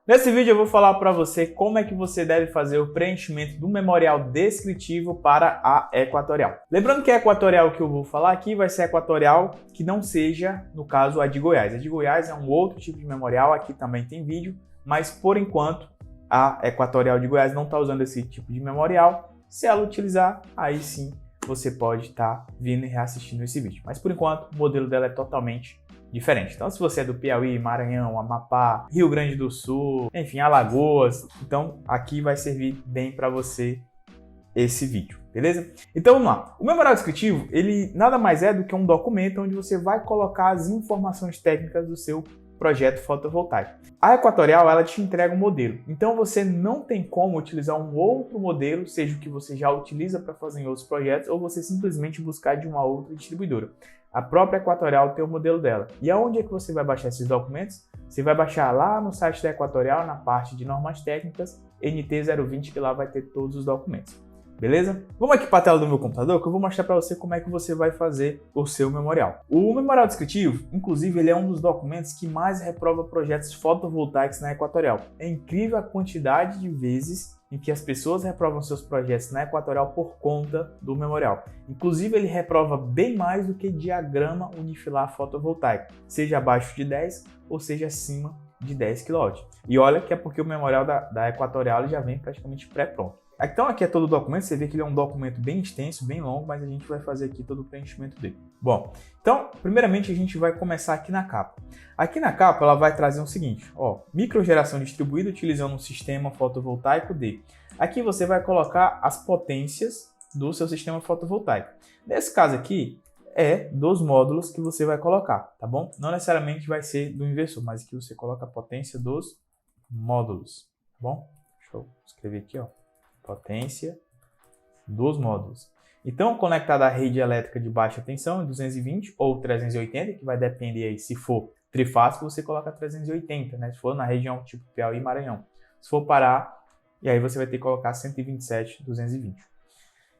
Nesse vídeo eu vou falar para você como é que você deve fazer o preenchimento do memorial descritivo para a equatorial. Lembrando que a equatorial que eu vou falar aqui vai ser a equatorial que não seja, no caso, a de Goiás. A de Goiás é um outro tipo de memorial, aqui também tem vídeo, mas por enquanto a equatorial de Goiás não está usando esse tipo de memorial. Se ela utilizar, aí sim você pode estar vindo e reassistindo esse vídeo. Mas por enquanto o modelo dela é totalmente diferente. Então, se você é do Piauí, Maranhão, Amapá, Rio Grande do Sul, enfim, Alagoas, então aqui vai servir bem para você esse vídeo, beleza? Então vamos lá. O memorial descritivo, ele nada mais é do que um documento onde você vai colocar as informações técnicas do seu projeto fotovoltaico. A equatorial, ela te entrega um modelo, então você não tem como utilizar um outro modelo, seja o que você já utiliza para fazer em outros projetos, ou você simplesmente buscar de uma outra distribuidora. A própria equatorial tem o modelo dela. E aonde é que você vai baixar esses documentos? Você vai baixar lá no site da equatorial, na parte de normas técnicas, NT020, que lá vai ter todos os documentos. Beleza? Vamos aqui para a tela do meu computador que eu vou mostrar para você como é que você vai fazer o seu memorial. O memorial descritivo, inclusive, ele é um dos documentos que mais reprova projetos fotovoltaicos na equatorial. É incrível a quantidade de vezes em que as pessoas reprovam seus projetos na equatorial por conta do memorial. Inclusive, ele reprova bem mais do que diagrama unifilar fotovoltaico, seja abaixo de 10 ou seja acima de 10 kW. E olha que é porque o memorial da equatorial já vem praticamente pré-pronto. Então aqui é todo o documento, você vê que ele é um documento bem extenso, bem longo, mas a gente vai fazer aqui todo o preenchimento dele. Bom, então primeiramente a gente vai começar aqui na capa. Aqui na capa ela vai trazer o seguinte, ó, microgeração distribuída utilizando um sistema fotovoltaico D. Aqui você vai colocar as potências do seu sistema fotovoltaico. Nesse caso aqui é dos módulos que você vai colocar, tá bom? Não necessariamente vai ser do inversor, mas aqui você coloca a potência dos módulos, tá bom? Deixa eu escrever aqui, ó. Potência dos módulos. Então, conectado à rede elétrica de baixa tensão, 220 ou 380, que vai depender aí, se for trifásico, você coloca 380, né? Se for na região tipo Piauí e Maranhão. Se for Pará, e aí você vai ter que colocar 127, 220.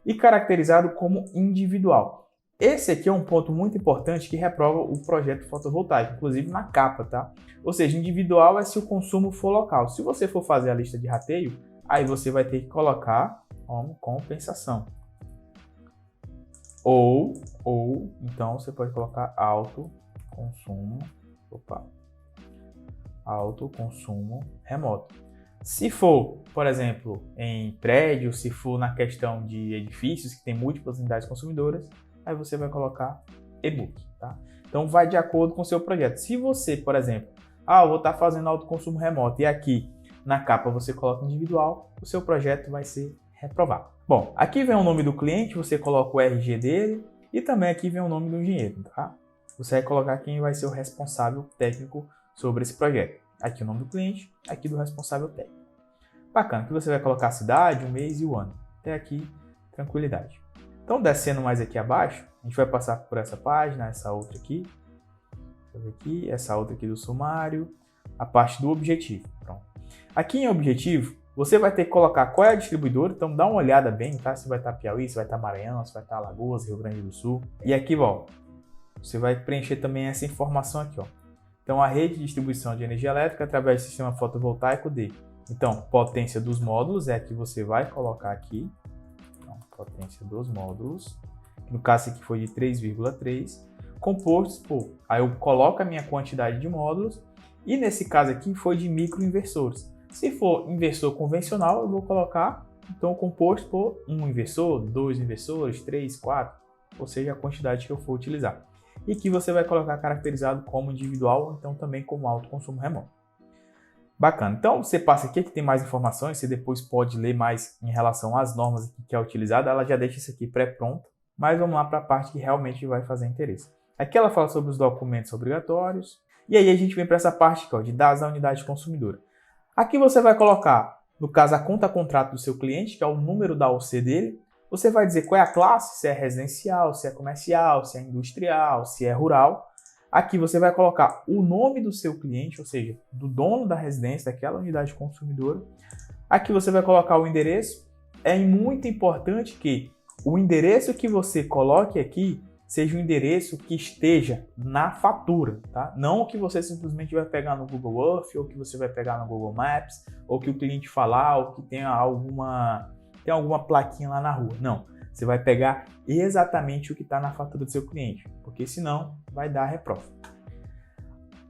E caracterizado como individual. Esse aqui é um ponto muito importante que reprova o projeto fotovoltaico, inclusive na capa, tá? Ou seja, individual é se o consumo for local. Se você for fazer a lista de rateio, aí você vai ter que colocar como compensação. Ou então você pode colocar alto consumo remoto. Se for, por exemplo, em prédio, se for na questão de edifícios que tem múltiplas unidades consumidoras, aí você vai colocar e-book, tá? Então vai de acordo com o seu projeto. Se você, por exemplo, eu vou estar fazendo autoconsumo remoto e aqui na capa você coloca individual, o seu projeto vai ser reprovado. Bom, aqui vem o nome do cliente, você coloca o RG dele e também aqui vem o nome do engenheiro, tá? Você vai colocar quem vai ser o responsável técnico sobre esse projeto. Aqui o nome do cliente, aqui do responsável técnico. Bacana, aqui você vai colocar a cidade, o mês e o ano. Até aqui, tranquilidade. Então, descendo mais aqui abaixo, a gente vai passar por essa página, essa outra aqui. Deixa eu ver aqui, essa outra aqui do sumário, a parte do objetivo. Pronto. Aqui em objetivo, você vai ter que colocar qual é a distribuidora, então dá uma olhada bem, tá? Se vai estar Piauí, se vai estar Maranhão, se vai estar Alagoas, Rio Grande do Sul. E aqui, ó, você vai preencher também essa informação aqui, ó. Então, a rede de distribuição de energia elétrica através do sistema fotovoltaico D. Então, potência dos módulos é a que você vai colocar aqui. Então, potência dos módulos. No caso, esse aqui foi de 3,3. Compostos por... Aí eu coloco a minha quantidade de módulos. E nesse caso aqui foi de microinversores. Se for inversor convencional, eu vou colocar então composto por um inversor, 2 inversores, 3, 4, ou seja, a quantidade que eu for utilizar. E aqui você vai colocar caracterizado como individual ou então também como autoconsumo remoto. Bacana. Então você passa aqui que tem mais informações, você depois pode ler mais em relação às normas que é utilizada, ela já deixa isso aqui pré-pronto, mas vamos lá para a parte que realmente vai fazer interesse. Aqui ela fala sobre os documentos obrigatórios, e aí a gente vem para essa parte aqui, ó, de dados da unidade consumidora. Aqui você vai colocar, no caso, a conta-contrato do seu cliente, que é o número da OC dele. Você vai dizer qual é a classe, se é residencial, se é comercial, se é industrial, se é rural. Aqui você vai colocar o nome do seu cliente, ou seja, do dono da residência, daquela unidade consumidora. Aqui você vai colocar o endereço. É muito importante que o endereço que você coloque aqui seja um endereço que esteja na fatura, tá? Não o que você simplesmente vai pegar no Google Earth, ou que você vai pegar no Google Maps, ou que o cliente falar, ou que tenha alguma plaquinha lá na rua. Não, você vai pegar exatamente o que está na fatura do seu cliente, porque senão vai dar reprova.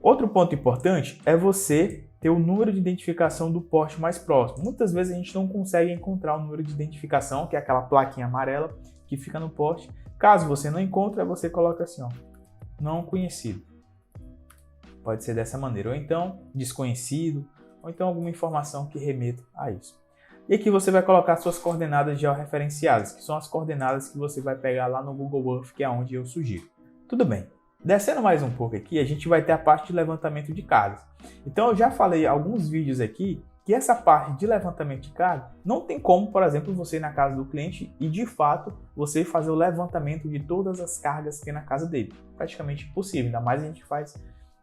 Outro ponto importante é você ter o número de identificação do poste mais próximo. Muitas vezes a gente não consegue encontrar o número de identificação, que é aquela plaquinha amarela que fica no poste. Caso você não encontre, você coloca assim, ó, não conhecido. Pode ser dessa maneira, ou então desconhecido, ou então alguma informação que remeta a isso. E aqui você vai colocar suas coordenadas georreferenciadas, que são as coordenadas que você vai pegar lá no Google Earth, que é onde eu sugiro. Tudo bem. Descendo mais um pouco aqui, a gente vai ter a parte de levantamento de cargas. Então eu já falei em alguns vídeos aqui que essa parte de levantamento de carga não tem como, por exemplo, você ir na casa do cliente e de fato você fazer o levantamento de todas as cargas que tem na casa dele. Praticamente impossível, ainda mais a gente faz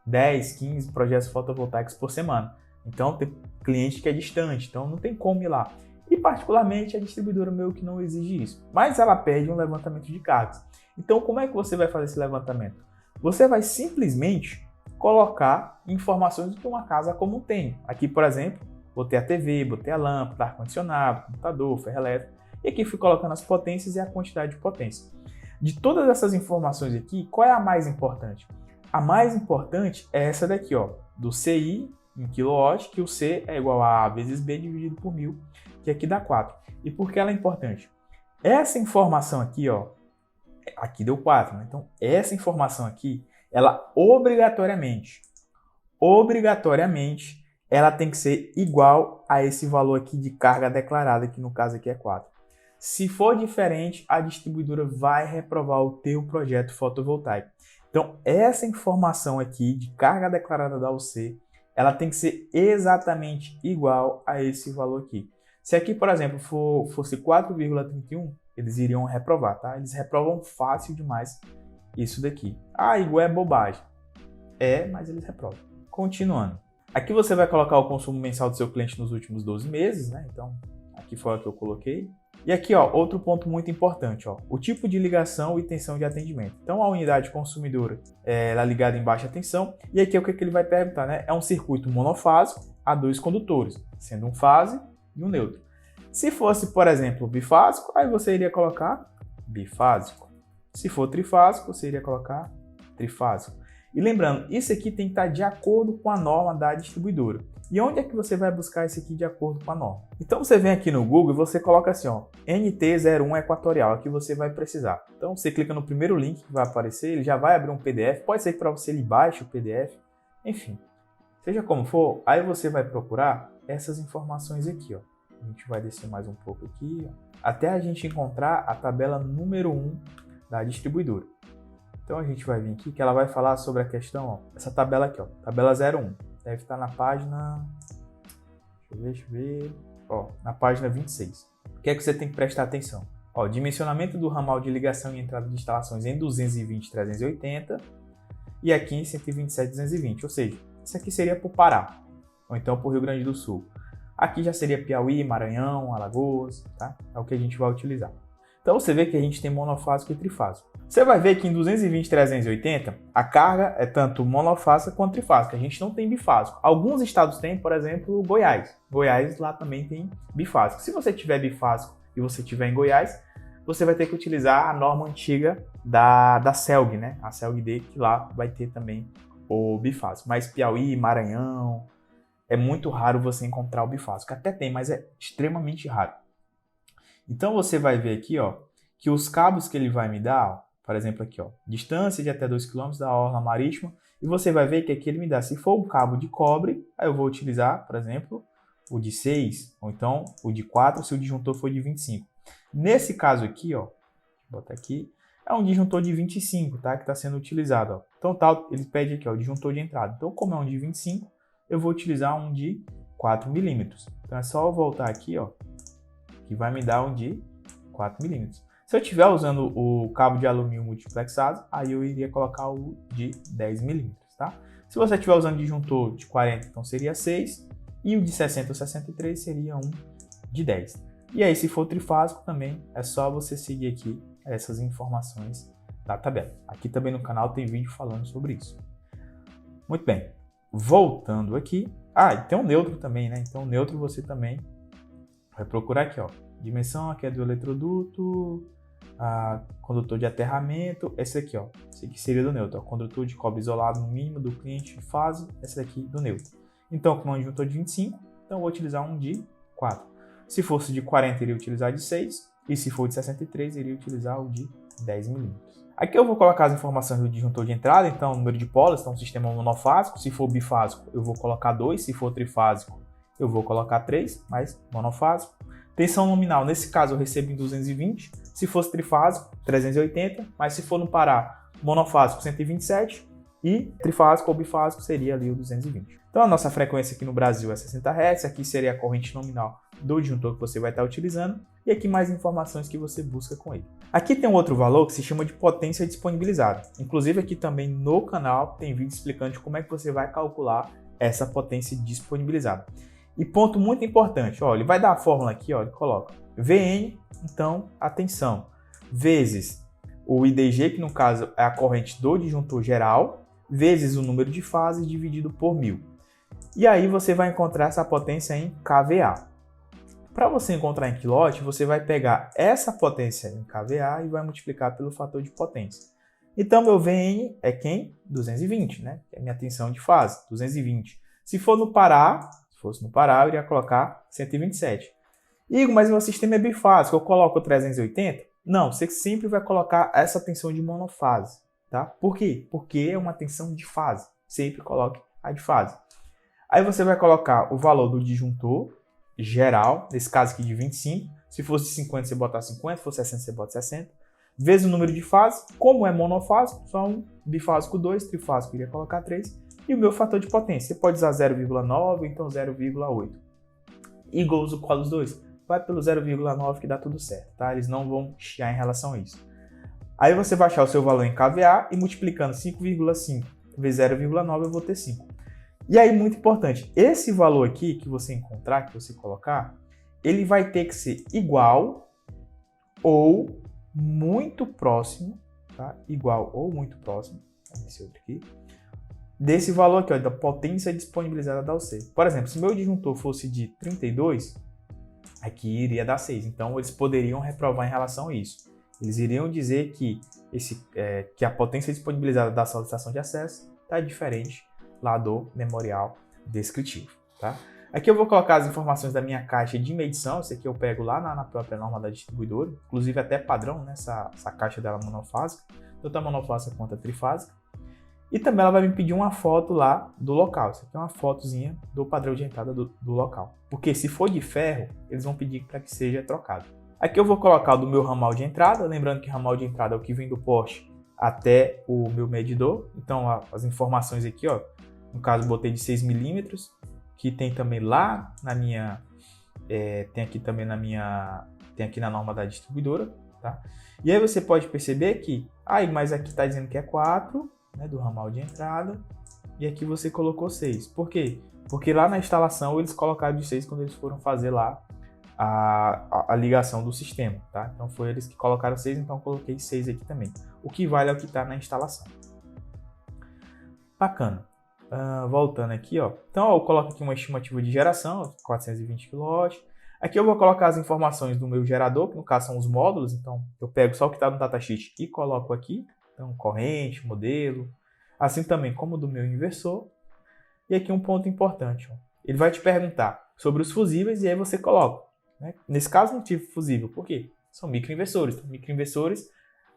10, 15 projetos fotovoltaicos por semana. Então tem cliente que é distante, então não tem como ir lá. E particularmente a distribuidora meio que não exige isso, mas ela pede um levantamento de cargas. Então como é que você vai fazer esse levantamento? Você vai simplesmente colocar informações do que uma casa comum tem. Aqui, por exemplo, botei a TV, botei a lâmpada, ar-condicionado, computador, ferro elétrico. E aqui fui colocando as potências e a quantidade de potência. De todas essas informações aqui, qual é a mais importante? A mais importante é essa daqui, ó, do CI em kW, que o C é igual a A vezes B dividido por 1000, que aqui dá 4. E por que ela é importante? Essa informação aqui, ó, aqui deu 4, né? Então essa informação aqui, ela obrigatoriamente, ela tem que ser igual a esse valor aqui de carga declarada, que no caso aqui é 4. Se for diferente, a distribuidora vai reprovar o teu projeto fotovoltaico. Então essa informação aqui de carga declarada da UC, ela tem que ser exatamente igual a esse valor aqui. Se aqui, por exemplo, fosse 4,31, eles iriam reprovar, tá? Eles reprovam fácil demais isso daqui. Ah, igual é bobagem. É, mas eles reprovam. Continuando. Aqui você vai colocar o consumo mensal do seu cliente nos últimos 12 meses, né? Então, aqui foi o que eu coloquei. E aqui, ó, outro ponto muito importante, ó, o tipo de ligação e tensão de atendimento. Então, a unidade consumidora ela é ligada em baixa tensão. E aqui é o que ele vai perguntar, né? É um circuito monofásico a 2 condutores, sendo um fase e um neutro. Se fosse, por exemplo, bifásico, aí você iria colocar bifásico. Se for trifásico, você iria colocar trifásico. E lembrando, isso aqui tem que estar de acordo com a norma da distribuidora. E onde é que você vai buscar isso aqui de acordo com a norma? Então você vem aqui no Google e você coloca assim, ó, NT01 equatorial, aqui você vai precisar. Então você clica no primeiro link que vai aparecer, ele já vai abrir um PDF, pode ser que para você ele baixe o PDF, enfim. Seja como for, aí você vai procurar essas informações aqui, ó. A gente vai descer mais um pouco aqui, ó, até a gente encontrar a tabela número 1 da distribuidora. Então a gente vai vir aqui que ela vai falar sobre a questão, ó, essa tabela aqui, ó, tabela 01. Deve estar na página, deixa eu ver, ó, na página 26. O que é que você tem que prestar atenção? Ó, dimensionamento do ramal de ligação e entrada de instalações em 220/380 e aqui em 127/220, ou seja, isso aqui seria para o Pará, ou então para o Rio Grande do Sul. Aqui já seria Piauí, Maranhão, Alagoas, tá? É o que a gente vai utilizar. Então você vê que a gente tem monofásico e trifásico. Você vai ver que em 220/380 a carga é tanto monofásica quanto trifásica. A gente não tem bifásico. Alguns estados têm, por exemplo, Goiás. Goiás lá também tem bifásico. Se você tiver bifásico e você tiver em Goiás, você vai ter que utilizar a norma antiga da CELG, né? A CELG-D, que lá vai ter também o bifásico. Mas Piauí, Maranhão, é muito raro você encontrar o bifásico. Até tem, mas é extremamente raro. Então você vai ver aqui, ó, que os cabos que ele vai me dar, ó, por exemplo aqui, ó, distância de até 2 km da orla marítima, e você vai ver que aqui ele me dá, se for um cabo de cobre, aí eu vou utilizar, por exemplo, o de 6, ou então o de 4, se o disjuntor for de 25. Nesse caso aqui, ó, vou botar aqui, é um disjuntor de 25, tá, que está sendo utilizado, ó. Então tal, ele pede aqui, ó, o disjuntor de entrada. Então como é um de 25, eu vou utilizar um de 4 milímetros. Então é só eu voltar aqui, ó, que vai me dar um de 4 milímetros. Se eu estiver usando o cabo de alumínio multiplexado, aí eu iria colocar o de 10 milímetros, tá? Se você estiver usando disjuntor de 40, então seria 6, e o de 60 ou 63 seria um de 10. E aí, se for trifásico também, é só você seguir aqui essas informações da tabela. Aqui também no canal tem vídeo falando sobre isso. Muito bem, voltando aqui. E tem um neutro também, né? Então o neutro você também vai procurar aqui, ó. Dimensão aqui é do eletroduto, condutor de aterramento, esse aqui, ó. Esse aqui seria do neutro, ó. Condutor de cobre isolado no mínimo do cliente de fase, esse daqui do neutro. Então, como é um disjuntor de 25, então eu vou utilizar um de 4. Se fosse de 40, iria utilizar de 6. E se for de 63, iria utilizar o de 10 milímetros. Aqui eu vou colocar as informações do disjuntor de entrada, então número de polos, então sistema monofásico. Se for bifásico, eu vou colocar 2. Se for trifásico, eu vou colocar 3, mas monofásico. Tensão nominal, nesse caso eu recebo em 220. Se fosse trifásico, 380. Mas se for no Pará, monofásico, 127. E trifásico ou bifásico seria ali o 220. Então a nossa frequência aqui no Brasil é 60 Hz, aqui seria a corrente nominal do disjuntor que você vai estar utilizando, e aqui mais informações que você busca com ele. Aqui tem um outro valor que se chama de potência disponibilizada. Inclusive aqui também no canal tem vídeo explicando como é que você vai calcular essa potência disponibilizada. E ponto muito importante, ó, ele vai dar a fórmula aqui, ó, ele coloca Vn, então a tensão, vezes o IDG, que no caso é a corrente do disjuntor geral, vezes o número de fases dividido por 1000. E aí você vai encontrar essa potência em kVA. Para você encontrar em quilowatt, você vai pegar essa potência em kVA e vai multiplicar pelo fator de potência. Então, meu Vn é quem? 220, né? É a minha tensão de fase, 220. Se fosse no Pará, eu iria colocar 127. Igor, mas meu sistema é bifásico, eu coloco 380? Não, você sempre vai colocar essa tensão de monofase, tá? Por quê? Porque é uma tensão de fase. Sempre coloque a de fase. Aí você vai colocar o valor do disjuntor geral, nesse caso aqui de 25, se fosse de 50 você bota 50, se fosse 60 você bota 60, vezes o número de fases, como é monofásico, só um, bifásico 2, trifásico iria colocar 3, e o meu fator de potência, você pode usar 0,9, então 0,8. Igual uso qual dos dois? Vai pelo 0,9 que dá tudo certo, tá? Eles não vão chiar em relação a isso. Aí você vai achar o seu valor em kVA e multiplicando 5,5 vezes 0,9 eu vou ter 5. E aí, muito importante, esse valor aqui que você encontrar, que você colocar, ele vai ter que ser igual ou muito próximo, tá? Igual ou muito próximo, esse outro aqui, desse valor aqui, ó, da potência disponibilizada da UC. Por exemplo, se meu disjuntor fosse de 32, aqui iria dar 6. Então, eles poderiam reprovar em relação a isso. Eles iriam dizer que, que a potência disponibilizada da solicitação de acesso está diferente lá do memorial descritivo, tá? Aqui eu vou colocar as informações da minha caixa de medição, isso aqui eu pego lá na própria norma da distribuidora, inclusive até padrão, né, essa caixa dela monofásica, tanto a monofásica quanto a trifásica, e também ela vai me pedir uma foto lá do local, isso aqui é uma fotozinha do padrão de entrada do local, porque se for de ferro, eles vão pedir para que seja trocado. Aqui eu vou colocar o do meu ramal de entrada, lembrando que ramal de entrada é o que vem do poste até o meu medidor, então as informações aqui, ó, no caso, botei de 6 milímetros, que tem também lá na minha... tem aqui na norma da distribuidora, tá? E aí você pode perceber que... mas aqui está dizendo que é 4, né, do ramal de entrada, e aqui você colocou 6. Por quê? Porque lá na instalação eles colocaram de 6 quando eles foram fazer lá a ligação do sistema, tá? Então foi eles que colocaram 6, então eu coloquei 6 aqui também. O que vale é o que está na instalação. Bacana. Voltando aqui, ó. Então eu coloco aqui uma estimativa de geração, 420 kW. Aqui eu vou colocar as informações do meu gerador, que no caso são os módulos. Então eu pego só o que está no datasheet e coloco aqui. Então corrente, modelo, assim também como do meu inversor. E aqui um ponto importante, ó. Ele vai te perguntar sobre os fusíveis e aí você coloca, né? Nesse caso não tive fusível, por quê? São microinversores. Então, microinversores,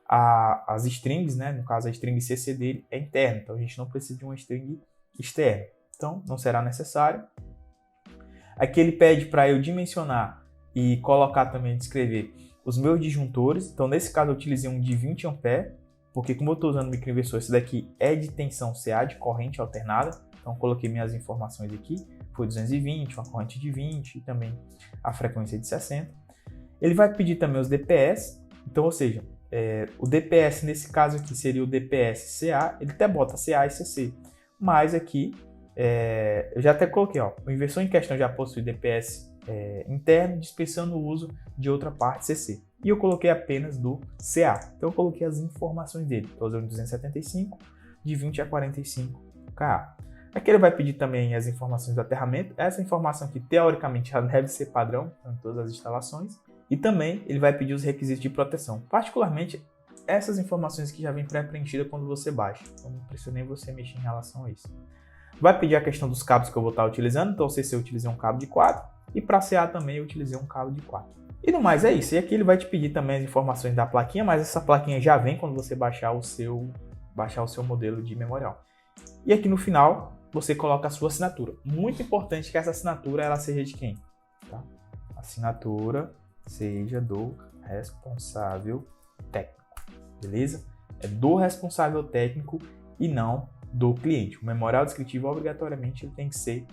as strings, né? No caso a string CC dele é interna, então a gente não precisa de uma string externo, então não será necessário. Aqui ele pede para eu dimensionar e colocar também, descrever os meus disjuntores. Então nesse caso eu utilizei um de 20 A, porque como eu estou usando microinversor, esse daqui é de tensão CA, de corrente alternada. Então coloquei minhas informações aqui, foi 220, uma corrente de 20 e também a frequência de 60. Ele vai pedir também os DPS, então ou seja, o DPS nesse caso aqui seria o DPS CA, ele até bota CA e CC. Mas aqui, eu já até coloquei, ó, o inversor em questão já possui DPS interno, dispensando o uso de outra parte CC. E eu coloquei apenas do CA. Então eu coloquei as informações dele. Estou usando 275, de 20 a 45 kA. Aqui ele vai pedir também as informações do aterramento. Essa informação aqui, teoricamente, já deve ser padrão em todas as instalações. E também ele vai pedir os requisitos de proteção. Particularmente, essas informações que já vêm pré-preenchidas quando você baixa. Então não precisa nem você mexer em relação a isso. Vai pedir a questão dos cabos que eu vou estar utilizando. Então, CC eu utilizei um cabo de 4. E para CA também eu utilizei um cabo de 4. E no mais é isso. E aqui ele vai te pedir também as informações da plaquinha, mas essa plaquinha já vem quando você baixar o seu modelo de memorial. E aqui no final, você coloca a sua assinatura. Muito importante que essa assinatura ela seja de quem? Tá? A assinatura seja do responsável técnico. Beleza? É do responsável técnico e não do cliente. O memorial descritivo, obrigatoriamente, ele tem que ser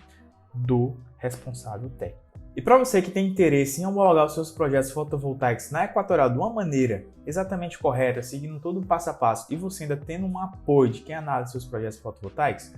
do responsável técnico. E para você que tem interesse em homologar os seus projetos fotovoltaicos na Equatorial de uma maneira exatamente correta, seguindo todo o passo a passo, e você ainda tendo um apoio de quem analisa seus projetos fotovoltaicos,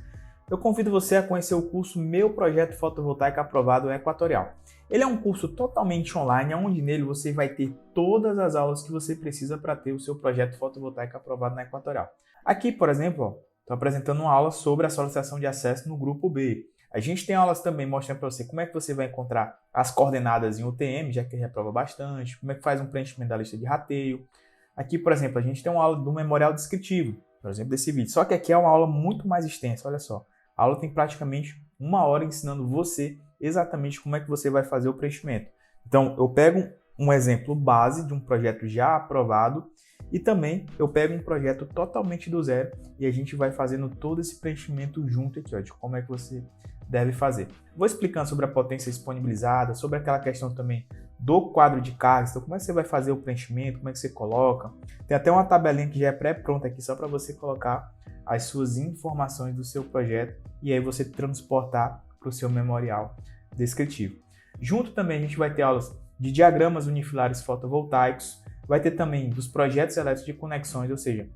eu convido você a conhecer o curso Meu Projeto Fotovoltaico Aprovado Equatorial. Ele é um curso totalmente online, onde nele você vai ter todas as aulas que você precisa para ter o seu projeto fotovoltaico aprovado na Equatorial. Aqui, por exemplo, estou apresentando uma aula sobre a solicitação de acesso no grupo B. A gente tem aulas também mostrando para você como é que você vai encontrar as coordenadas em UTM, já que reprova bastante, como é que faz um preenchimento da lista de rateio. Aqui, por exemplo, a gente tem uma aula do memorial descritivo, por exemplo, desse vídeo. Só que aqui é uma aula muito mais extensa, olha só. A aula tem praticamente 1 hora ensinando você exatamente como é que você vai fazer o preenchimento. Então, eu pego um exemplo base de um projeto já aprovado e também eu pego um projeto totalmente do zero e a gente vai fazendo todo esse preenchimento junto aqui, ó, de como é que você deve fazer. Vou explicando sobre a potência disponibilizada, sobre aquela questão também do quadro de cargas, então como é que você vai fazer o preenchimento, como é que você coloca. Tem até uma tabelinha que já é pré-pronta aqui só para você colocar as suas informações do seu projeto e aí você transportar para o seu memorial descritivo. Junto também a gente vai ter aulas de diagramas unifilares fotovoltaicos, vai ter também dos projetos elétricos de conexões, ou seja,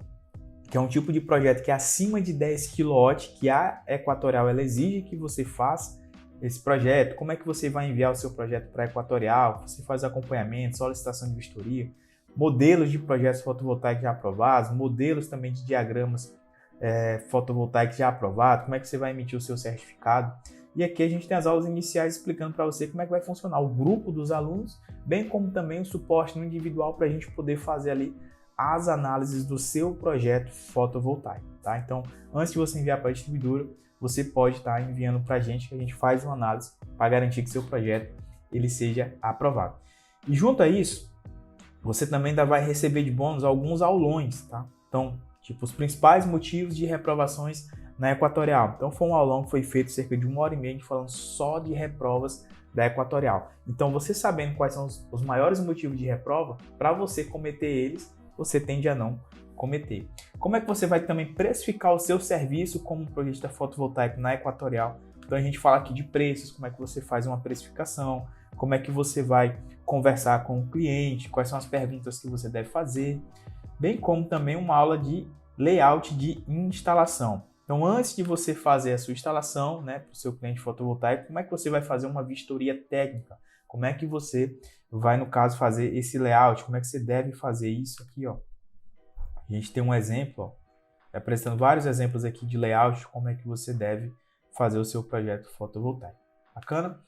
que é um tipo de projeto que é acima de 10 kW, que a Equatorial ela exige que você faça esse projeto, como é que você vai enviar o seu projeto para a Equatorial, você faz acompanhamento, solicitação de vistoria, modelos de projetos fotovoltaicos já aprovados, modelos também de diagramas fotovoltaicos já aprovados, como é que você vai emitir o seu certificado. E aqui a gente tem as aulas iniciais explicando para você como é que vai funcionar o grupo dos alunos, bem como também o suporte no individual para a gente poder fazer ali as análises do seu projeto fotovoltaico, tá? Então, antes de você enviar para a distribuidora, você pode estar enviando para a gente, que a gente faz uma análise para garantir que seu projeto ele seja aprovado. E junto a isso, você também ainda vai receber de bônus alguns aulões, tá? Então, tipo, os principais motivos de reprovações na Equatorial. Então, foi um aulão que foi feito cerca de 1h30 falando só de reprovas da Equatorial. Então, você sabendo quais são os maiores motivos de reprova, para você cometer eles, você tende a não cometer. Como é que você vai também precificar o seu serviço como projetista fotovoltaico na Equatorial? Então a gente fala aqui de preços, como é que você faz uma precificação, como é que você vai conversar com o cliente, quais são as perguntas que você deve fazer, bem como também uma aula de layout de instalação. Então antes de você fazer a sua instalação, né, para o seu cliente fotovoltaico, como é que você vai fazer uma vistoria técnica? Como é que você vai, no caso, fazer esse layout? Como é que você deve fazer isso aqui, ó? A gente tem um exemplo, ó, apresentando vários exemplos aqui de layout, como é que você deve fazer o seu projeto fotovoltaico. Bacana?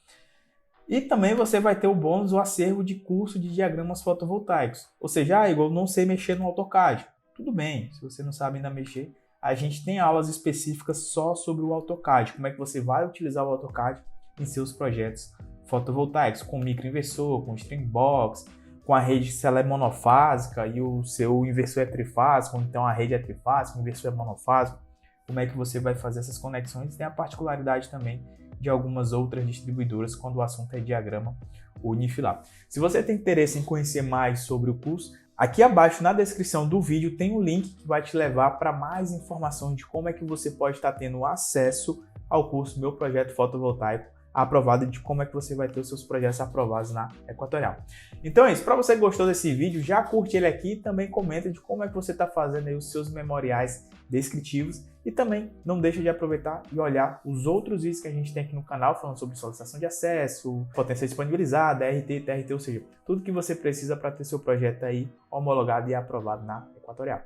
E também você vai ter o bônus, o acervo de curso de diagramas fotovoltaicos. Ou seja, Igor, eu não sei mexer no AutoCAD. Tudo bem, se você não sabe ainda mexer, a gente tem aulas específicas só sobre o AutoCAD, como é que você vai utilizar o AutoCAD em seus projetos fotovoltaicos, com microinversor, com streambox, com a rede se ela é monofásica e o seu inversor é trifásico, ou então a rede é trifásica, o inversor é monofásico, como é que você vai fazer essas conexões. Tem a particularidade também de algumas outras distribuidoras quando o assunto é diagrama unifilar. Se você tem interesse em conhecer mais sobre o curso, aqui abaixo na descrição do vídeo tem um link que vai te levar para mais informações de como é que você pode estar tendo acesso ao curso Meu Projeto Fotovoltaico aprovado e de como é que você vai ter os seus projetos aprovados na Equatorial. Então é isso, para você que gostou desse vídeo, já curte ele aqui e também comenta de como é que você está fazendo aí os seus memoriais descritivos E também não deixa de aproveitar e olhar os outros vídeos que a gente tem aqui no canal falando sobre solicitação de acesso, potência disponibilizada, RT, TRT, ou seja, tudo que você precisa para ter seu projeto aí homologado e aprovado na Equatorial.